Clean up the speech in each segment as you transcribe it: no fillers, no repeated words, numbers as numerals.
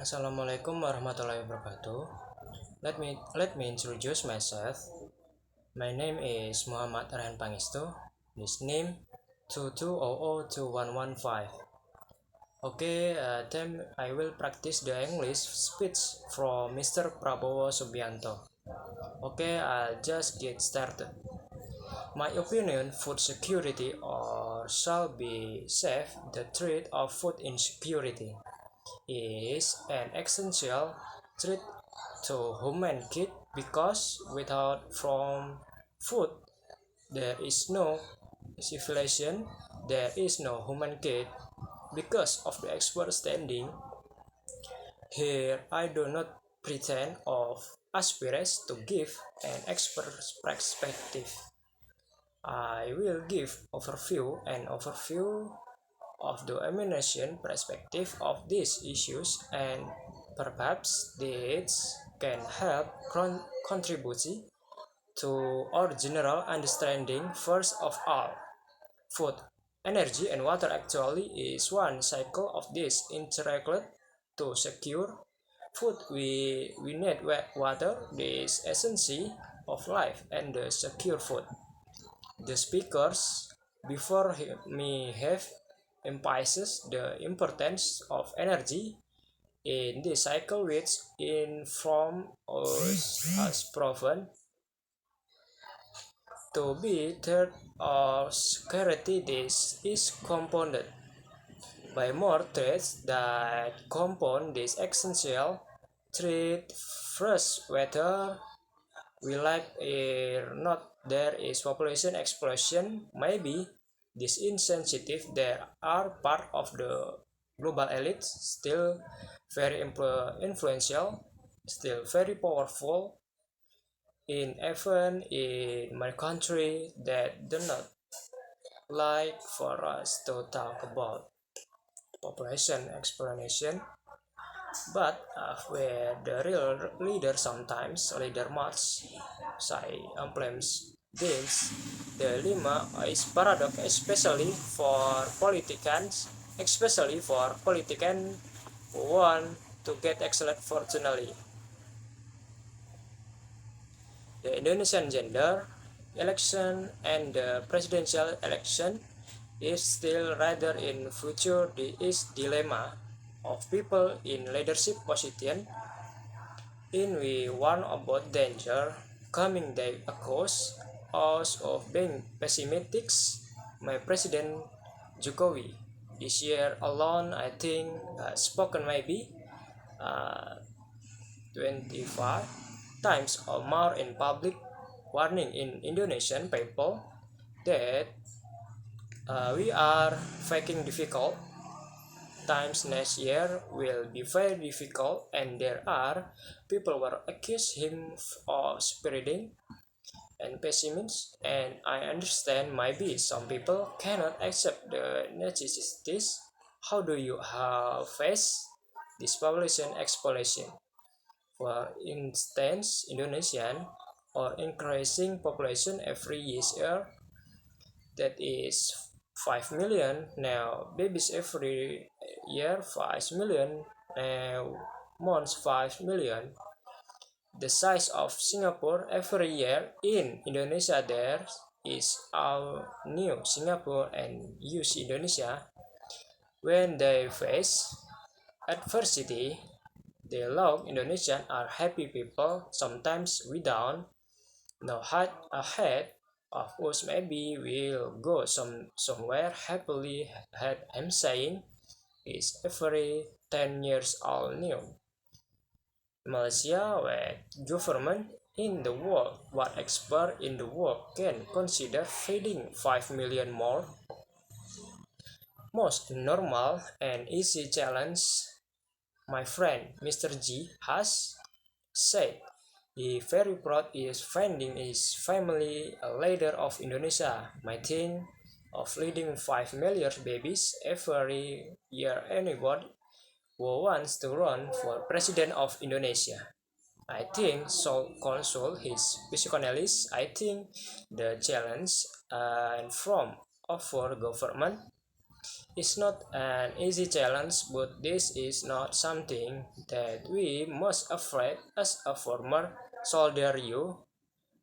Assalamualaikum warahmatullahi wabarakatuh. Let me introduce myself. My name is Muhammad Arhan Pangestu. This name 22002115. Okay, then I will practice the English speech from Mr. Prabowo Subianto. Okay, I'll just get started. My opinion, food security or shall be safe, the threat of food insecurity is an essential threat to humankind because without from food there is no civilization, there is no humankind. Because of the expert standing here, I do not pretend of aspirates to give an expert perspective. I will give overview of the emanation perspective of these issues, and perhaps this can help contribute to our general understanding. First of all, food, energy, and water actually is one cycle of this interrelated. To secure food, we need water, this essence of life, and the secure food. The speakers before me have emphasized the importance of energy in this cycle, which inform us has proven to be third or security. This is compounded by more threats that compound this essential threat. First, whether we like it or not, there is population explosion. Maybe this insensitive. There are part of the global elite still very influential, still very powerful, even in my country, that do not like for us to talk about population explanation. But where the real leader sometimes leader much say emblems this dilemma is paradox, especially for politicians who want to get excellent. Fortunately, the Indonesian gender election and the presidential election is still rather in future. This dilemma of people in leadership position in we warn about danger coming they accuse us of being pessimistic. My President Jokowi this year alone, I think, spoken maybe uh, 25 times or more in public, warning in Indonesian people that we are facing difficult times. Next year will be very difficult, and there are people who accuse him of spreading and pessimism, and I understand maybe some people cannot accept the necessities. How do you face this population explosion? For instance, Indonesian or increasing population every year, that is 5 million now babies every year, 5 million months, 5 million. The size of Singapore every year. In Indonesia there is our new Singapore and use Indonesia. When they face adversity, they love Indonesian are happy people. Sometimes we don't know how ahead of us, maybe we'll go somewhere happily. Had I'm saying is every 10 years old new. Malaysia, where government in the world, what expert in the world can consider feeding 5 million more? Most normal and easy challenge. My friend Mr. G has said he very proud is finding his family a leader of Indonesia. My thing of leading 5 million babies every year. Anybody who wants to run for president of Indonesia, I think, so console his psychoanalyst. I think the challenge from our government It's not an easy challenge, but this is not something that we must afraid as a former soldier. You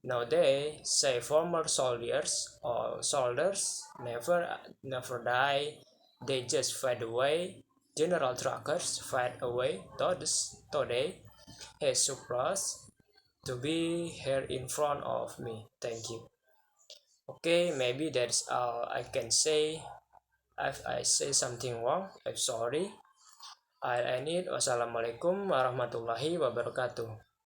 know they say former soldiers or soldiers never die, they just fade away. General truckers fade away today. He surprised to be here in front of me. Thank you. Okay, maybe that's all I can say. If I say something wrong, I'm sorry. I need. Wassalamualaikum warahmatullahi wabarakatuh.